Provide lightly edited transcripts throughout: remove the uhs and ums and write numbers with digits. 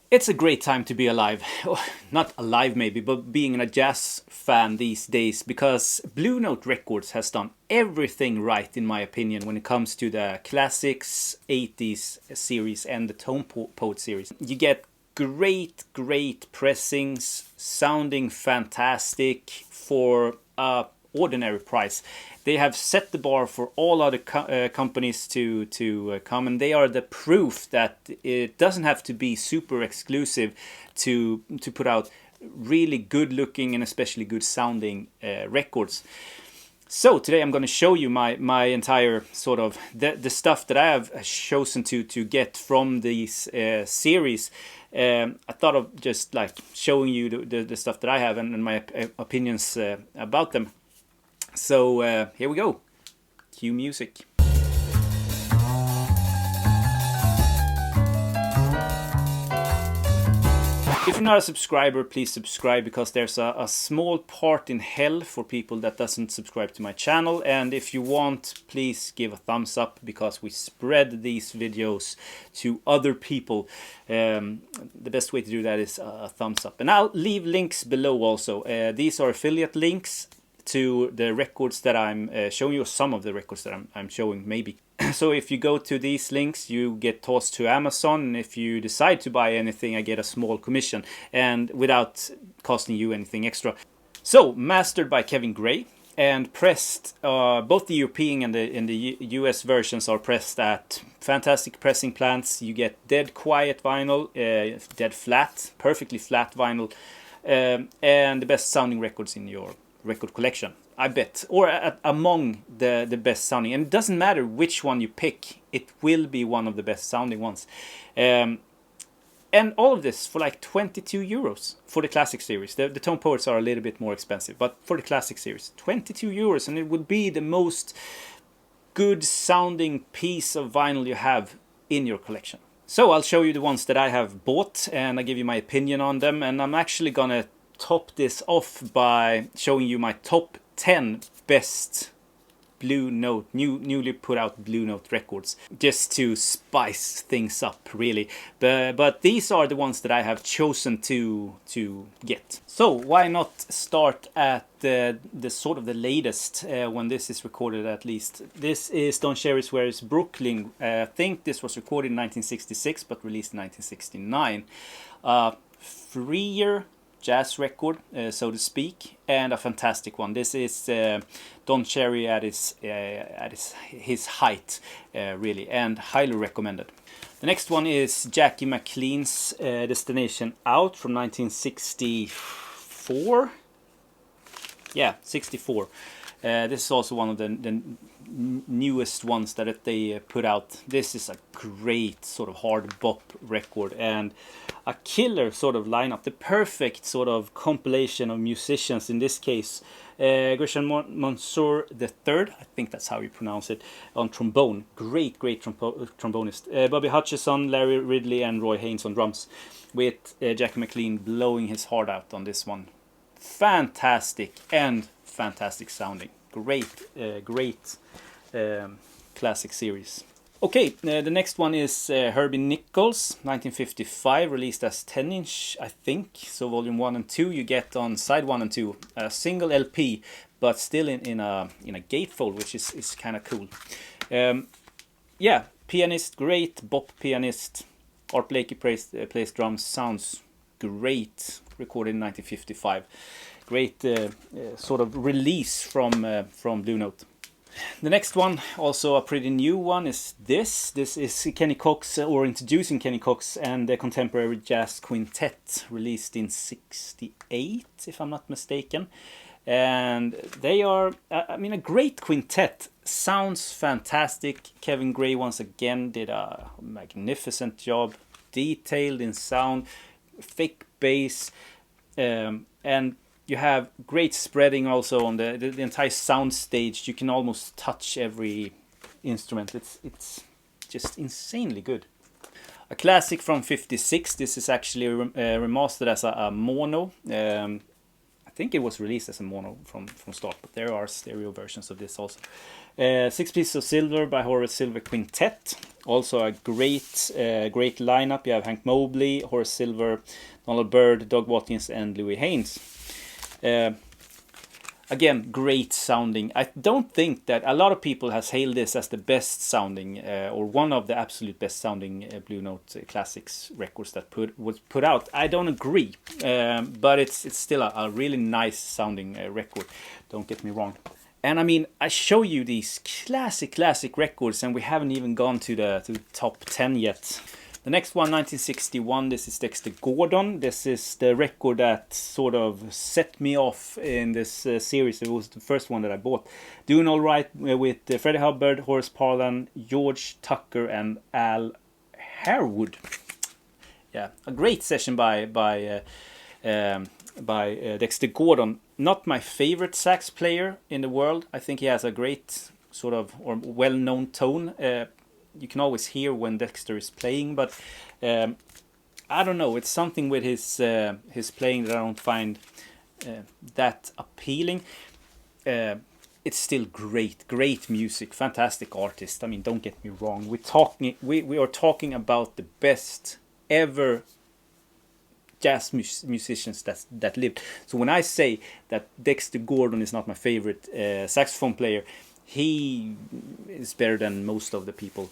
It's a great time to be alive. Oh, not alive maybe, but being a jazz fan these days, because Blue Note Records has done everything right in my opinion when it comes to the classics 80s series and the Tone Poet series. You get great pressings, sounding fantastic for a ordinary price. They have set the bar for all other companies to come, and they are the proof that it doesn't have to be super exclusive to put out really good looking and especially good sounding records. So today I'm going to show you my entire sort of the stuff that I have chosen to get from these series. I thought of just like showing you the stuff that I have and my opinions about them. So here we go. Cue music. If you're not a subscriber, please subscribe, because there's a small part in hell for people that doesn't subscribe to my channel. And if you want, please give a thumbs up, because we spread these videos to other people. The best way to do that is a thumbs up. And I'll leave links below also. These are affiliate links to the records that I'm showing you, some of the records that I'm showing maybe. So if you go to these links, you get tossed to Amazon, and if you decide to buy anything, I get a small commission, and without costing you anything extra. So mastered by Kevin Gray and pressed, both the European and the US versions are pressed at fantastic pressing plants. You get dead quiet vinyl, dead flat, perfectly flat vinyl, and the best sounding records in your record collection, I bet, or among the best sounding. And it doesn't matter which one you pick, it will be one of the best sounding ones. And all of this for like 22 euros for the classic series. The Tone Poets are a little bit more expensive, but for the classic series, 22 euros, and it would be the most good sounding piece of vinyl you have in your collection. So I'll show you the ones that I have bought, and I'll give you my opinion on them, and I'm actually gonna top this off by showing you my top 10 best Blue Note, newly put out Blue Note records, just to spice things up really. But these are the ones that I have chosen to get. So why not start at the sort of the latest, when this is recorded at least. This is Don Cherry Swear's Brooklyn. I think this was recorded in 1966 but released in 1969. Freer jazz record, so to speak, and a fantastic one. This is Don Cherry at his height, really, and highly recommended. The next one is Jackie McLean's Destination Out from 1964. Yeah, 64. This is also one of the newest ones that they put out. This is a great sort of hard bop record and a killer sort of lineup, the perfect sort of compilation of musicians. In this case, Gresham Mansour III, I think that's how you pronounce it, on trombone. Great trombonist. Bobby Hutcherson, Larry Ridley, and Roy Haynes on drums, with Jackie McLean blowing his heart out on this one. Fantastic and fantastic sounding. Great classic series. Okay, the next one is Herbie Nichols, 1955, released as 10-inch, I think. So volume 1 and 2 you get on side 1 and 2. A single LP, but still in a gatefold, which is kind of cool. Yeah, pianist, great bop pianist. Art Blakey plays drums, sounds great. Recorded in 1955. Great sort of release from Blue Note. The next one, also a pretty new one, is this. This is Kenny Cox, or introducing Kenny Cox and the Contemporary Jazz Quintet, released in 68, if I'm not mistaken. And they are, I mean, a great quintet. Sounds fantastic. Kevin Gray once again did a magnificent job. Detailed in sound, thick bass, and you have great spreading also on the entire sound stage. You can almost touch every instrument. It's just insanely good. A classic from '56. This is actually remastered as a mono. I think it was released as a mono from start, but there are stereo versions of this also. 6 Pieces of Silver by Horace Silver Quintet. Also a great lineup. You have Hank Mobley, Horace Silver, Donald Byrd, Doug Watkins, and Louis Haynes. Again, great sounding. I don't think that a lot of people has hailed this as the best sounding or one of the absolute best sounding Blue Note classics records that was put out. I don't agree, but it's still a really nice sounding record. Don't get me wrong. And I mean, I show you these classic records, and we haven't even gone to the top 10 yet. The next one, 1961, this is Dexter Gordon. This is the record that sort of set me off in this series. It was the first one that I bought. Doing All Right with Freddie Hubbard, Horace Parlan, George Tucker, and Al Harewood. Yeah, a great session by Dexter Gordon. Not my favorite sax player in the world. I think he has a great sort of or well-known tone. You can always hear when Dexter is playing, but I don't know. It's something with his playing that I don't find that appealing. It's still great music, fantastic artist. I mean, don't get me wrong. We are talking about the best ever jazz musicians that lived. So when I say that Dexter Gordon is not my favorite saxophone player, he is better than most of the people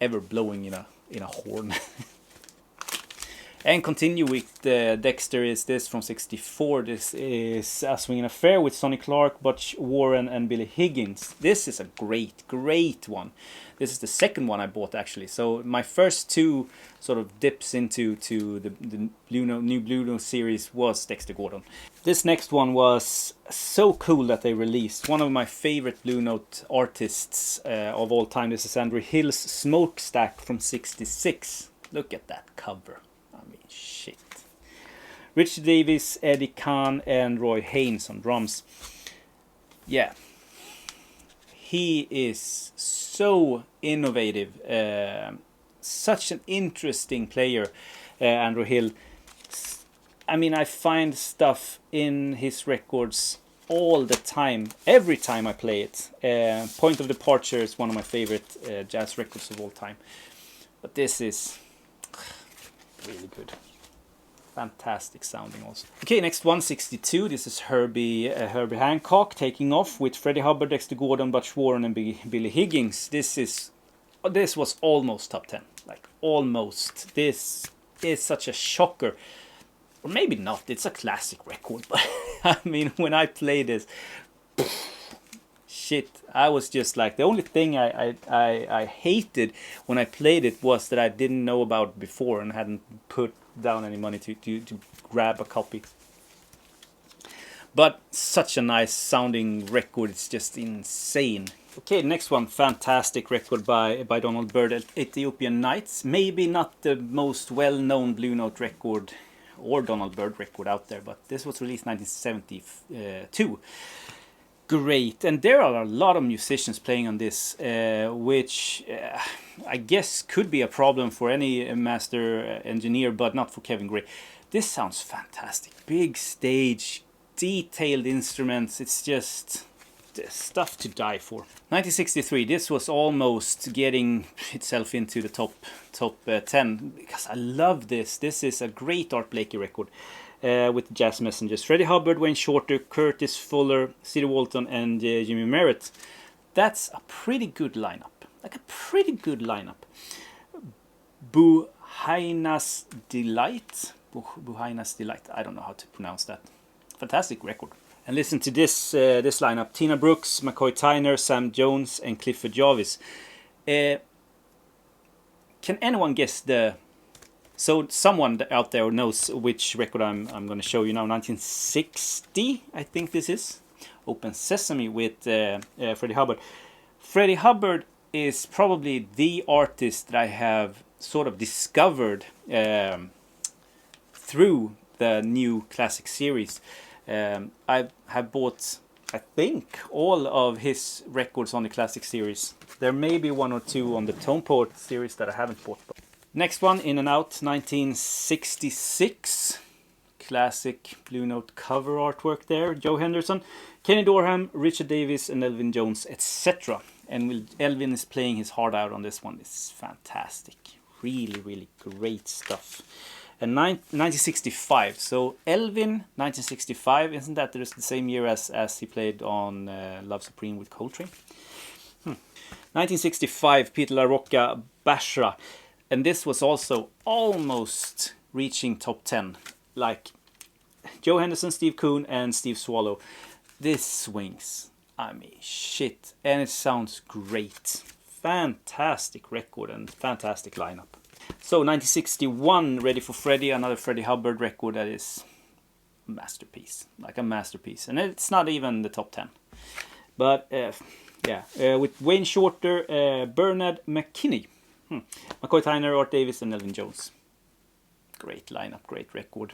ever blowing in a horn. And continue with Dexter is this from 64. This is A Swingin' Affair with Sonny Clark, Butch Warren, and Billy Higgins. This is a great one. This is the second one I bought actually. So my first two sort of dips into the new Blue Note series was Dexter Gordon. This next one was so cool that they released. One of my favorite Blue Note artists of all time. This is Andrew Hill's Smokestack from 66. Look at that cover. I mean, shit. Richard Davis, Eddie Kahn, and Roy Haynes on drums. Yeah. He is so innovative. Such an interesting player, Andrew Hill. I mean, I find stuff in his records all the time. Every time I play it. Point of Departure is one of my favorite jazz records of all time. But this is really good. Fantastic sounding also. Okay, next one, 62. This is Herbie Hancock taking off with Freddie Hubbard, Dexter Gordon, Butch Warren, and Billy Higgins. This was almost top 10. Like, almost. This is such a shocker. Or maybe not. It's a classic record. But, I mean, when I play this, shit, I was just like, the only thing I hated when I played it was that I didn't know about it before and hadn't put down any money to grab a copy. But such a nice sounding record, it's just insane. Okay, next one, fantastic record by Donald Byrd, Ethiopian Nights. Maybe not the most well-known Blue Note record or Donald Byrd record out there, but this was released 1972. Great, and there are a lot of musicians playing on this, which I guess could be a problem for any master engineer, but not for Kevin Gray. This sounds fantastic. Big stage, detailed instruments. It's just stuff to die for. 1963. This was almost getting itself into the top 10 because I love this. This is a great Art Blakey record. With Jazz Messengers, Freddie Hubbard, Wayne Shorter, Curtis Fuller, Cedar Walton, and Jimmy Merritt. That's a pretty good lineup. Like a pretty good lineup. Buhaina's Delight. Buhaina's Delight. I don't know how to pronounce that. Fantastic record. And listen to this lineup: Tina Brooks, McCoy Tyner, Sam Jones, and Clifford Jarvis. Can anyone guess the? So someone out there knows which record I'm going to show you now. 1960, I think this is. Open Sesame with Freddie Hubbard. Freddie Hubbard is probably the artist that I have sort of discovered through the new classic series. I have bought, I think, all of his records on the classic series. There may be one or two on the Tone Poet series that I haven't bought. Next one, In and Out, 1966. classic Blue Note cover artwork there. Joe Henderson, Kenny Dorham, Richard Davis, and Elvin Jones, etc. And Elvin is playing his heart out on this one. This is fantastic. Really, really great stuff. And 1965. So Elvin, 1965. Isn't that the same year as he played on Love Supreme with Coltrane? 1965, Peter LaRocca, Bashra. And this was also almost reaching top 10. Like Joe Henderson, Steve Coon, and Steve Swallow. This swings. I mean, shit. And it sounds great. Fantastic record and fantastic lineup. So 1961, Ready for Freddie, another Freddie Hubbard record that is a masterpiece. Like a masterpiece. And it's not even the top 10. But with Wayne Shorter, Bernard McKinney, Mccoy Tyner, Art Davis, and Elvin Jones. Great lineup, great record.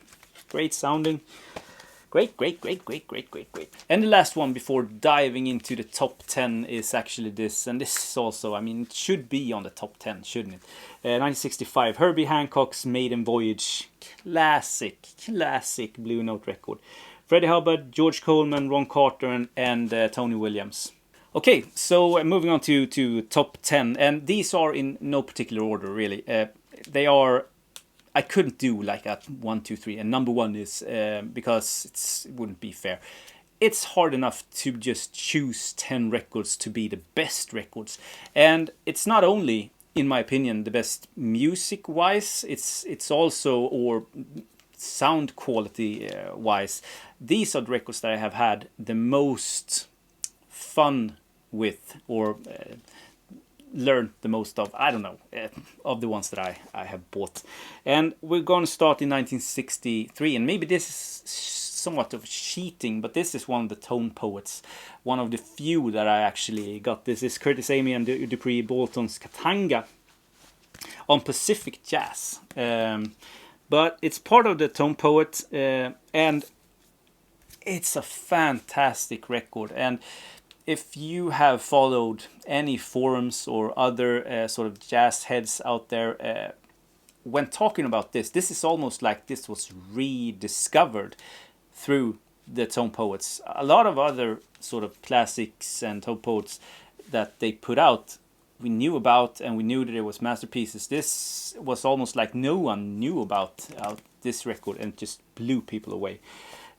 Great sounding. Great. And the last one before diving into the top 10 is actually this. And this is also, I mean, it should be on the top 10, shouldn't it? 1965, Herbie Hancock's Maiden Voyage. Classic Blue Note record. Freddie Hubbard, George Coleman, Ron Carter, and Tony Williams. Okay, so moving on to top 10. And these are in no particular order, really. They are... I couldn't do like a 1, 2, 3, and number 1 is because it wouldn't be fair. It's hard enough to just choose 10 records to be the best records, and it's not only, in my opinion, the best music-wise. It's also, or sound quality wise, these are the records that I have had the most fun with, or learned the most of, I don't know, of the ones that I have bought. And we're going to start in 1963, and maybe this is somewhat of cheating, but this is one of the Tone Poets, one of the few that I actually got. This is Curtis Amy and Dupree Bolton's Katanga on Pacific Jazz, but it's part of the Tone Poet, and it's a fantastic record. And if you have followed any forums or other sort of jazz heads out there, when talking about this is almost like this was rediscovered through the Tone Poets. A lot of other sort of classics and Tone Poets that they put out, we knew about, and we knew that it was masterpieces. This was almost like no one knew about this record, and just blew people away,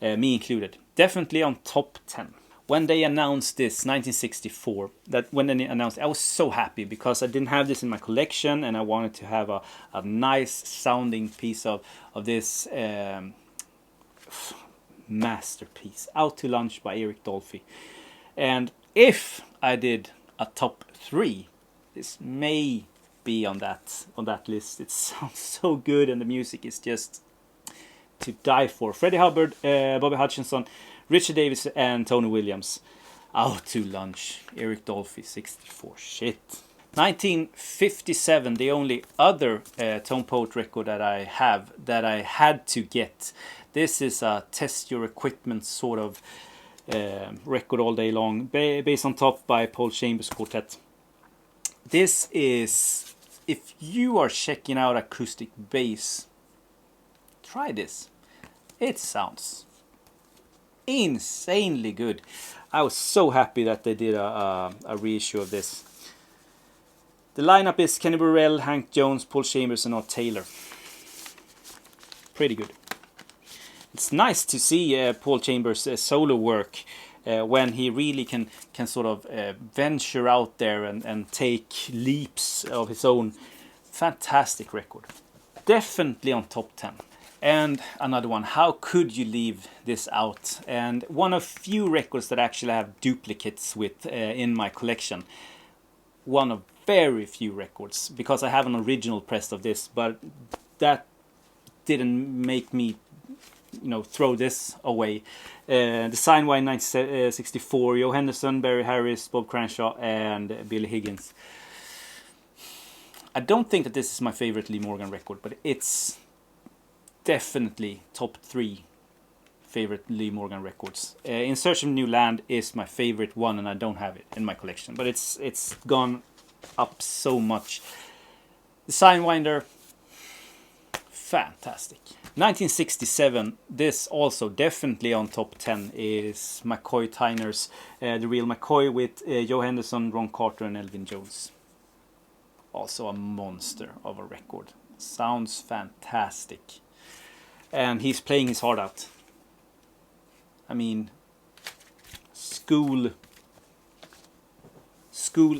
me included. Definitely on top 10. When they announced this, 1964, I was so happy because I didn't have this in my collection, and I wanted to have a nice sounding piece of this masterpiece. Out to Lunch by Eric Dolphy. And if I did a top 3, this may be on that list. It sounds so good, and the music is just to die for. Freddie Hubbard, Bobby Hutchinson, Richard Davis, and Tony Williams. Out to Lunch, Eric Dolphy, 64. Shit. 1957, the only other Tone Poet record that I have, that I had to get. This is a test your equipment sort of record all day long. Bass on Top by Paul Chambers Quartet. This is, if you are checking out acoustic bass, try this. It sounds insanely good. I was so happy that they did a reissue of this. The lineup is Kenny Burrell, Hank Jones, Paul Chambers, and Art Taylor. Pretty good. It's nice to see Paul Chambers' solo work when he really can sort of venture out there and take leaps of his own. Fantastic record. Definitely on top 10. And another one, how could you leave this out? And one of few records that I actually have duplicates with in my collection. One of very few records, because I have an original press of this, but that didn't make me, throw this away. The Signwine 1964, Joe Henderson, Barry Harris, Bob Cranshaw, and Billy Higgins. I don't think that this is my favorite Lee Morgan record, but it's definitely top 3 favorite Lee Morgan records. In Search of New Land is my favorite one, and I don't have it in my collection, but it's gone up so much. The Signwinder, fantastic. 1967, this also definitely on top 10, is Mccoy Tyner's The Real McCoy with Joe Henderson, Ron Carter and Elvin Jones. Also a monster of a record. Sounds fantastic. And he's playing his heart out. I mean, school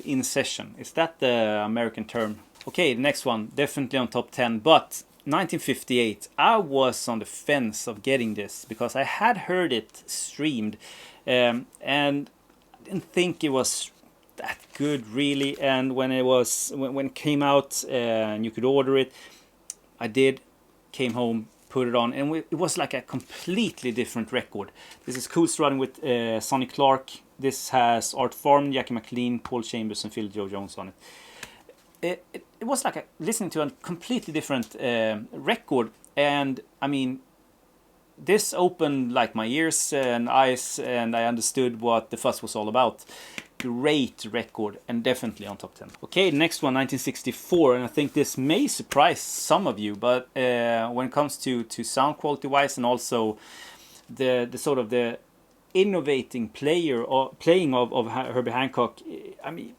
in session. Is that the American term? Okay, the next one, definitely on top 10, but 1958, I was on the fence of getting this because I had heard it streamed and I didn't think it was that good really, and when it came out and you could order it, I did, came home, put it on, and it was like a completely different record. This is Cool Strutting with Sonny Clark. This has Art Farm, Jackie McLean, Paul Chambers and Phil Joe Jones on it. It was like listening to a completely different record, and I mean, this opened like my ears and eyes, and I understood what the fuss was all about. Great record, and definitely on top 10. Okay, next one, 1964, and I think this may surprise some of you, but when it comes to sound quality wise, and also the sort of the innovating playing of Herbie Hancock, I mean,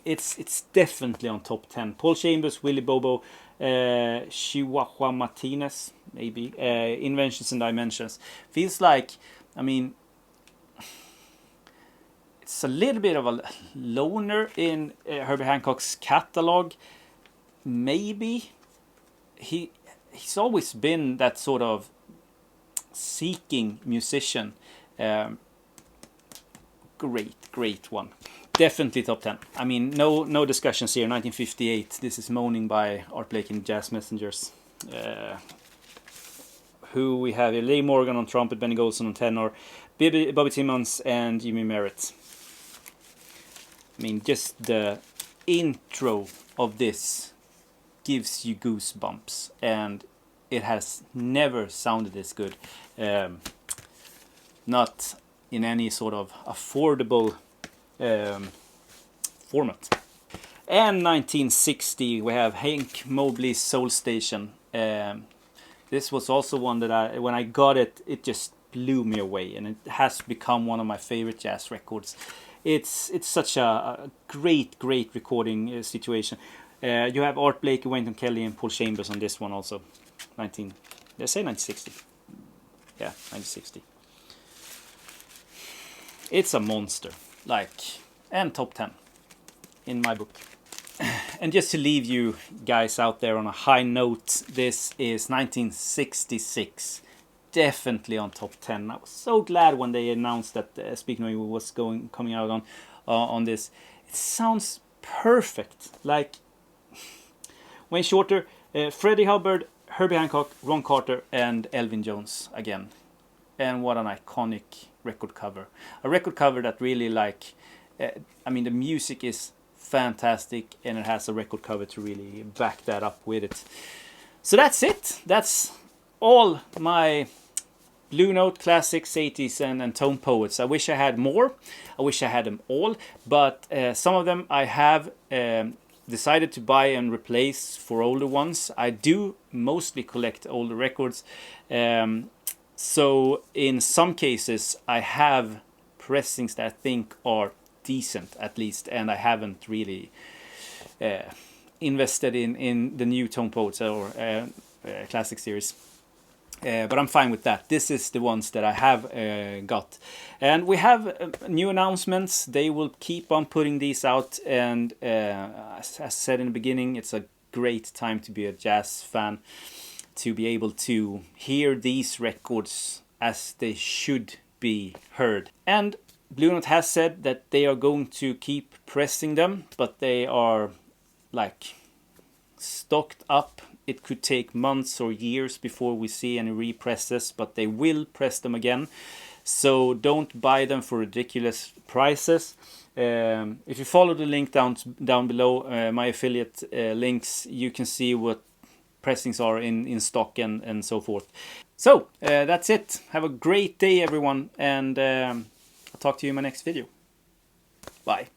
it's definitely on top 10. Paul Chambers, Willie Bobo, Chihuahua Martinez, maybe, Inventions and Dimensions. Feels like, I mean, it's a little bit of a loner in Herbie Hancock's catalog. Maybe he's always been that sort of seeking musician. Great one. Definitely top 10. I mean, no discussions here. 1958. This is Moaning by Art Blakey and Jazz Messengers. Who we have here: Leigh Morgan on trumpet, Benny Golson on tenor, Bobby Timmons and Jimmy Merritt. I mean, just the intro of this gives you goosebumps, and it has never sounded this good. Not in any sort of affordable format. And 1960, we have Hank Mobley's Soul Station. This was also one that when I got it, it just blew me away, and it has become one of my favorite jazz records. It's such a great recording situation. You have Art Blakey, Wynton Kelly, and Paul Chambers on this one also. Did I say 1960? Yeah, 1960. It's a monster, and top 10 in my book. And just to leave you guys out there on a high note, this is 1966. Definitely on top 10. I was so glad when they announced that Speaking of You was coming out on this. It sounds perfect. Like Wayne Shorter, Freddie Hubbard, Herbie Hancock, Ron Carter, and Elvin Jones again. And what an iconic record cover. A record cover that really I mean, the music is fantastic, and it has a record cover to really back that up with it. So that's it. That's all my Blue Note classics, 80s and tone poets. I wish I had more. I wish I had them all, but some of them I have decided to buy and replace for older ones. I do mostly collect older records, so in some cases I have pressings that I think are decent at least, and I haven't really invested in the new tone poets or classic series. But I'm fine with that. This is the ones that I have got. And we have new announcements. They will keep on putting these out. And as I said in the beginning, it's a great time to be a jazz fan, to be able to hear these records as they should be heard. And Blue Note has said that they are going to keep pressing them, but they are stocked up. It could take months or years before we see any represses, but they will press them again. So don't buy them for ridiculous prices. If you follow the link down below, my affiliate links, you can see what pressings are in stock and so forth. So that's it. Have a great day, everyone, and I'll talk to you in my next video. Bye.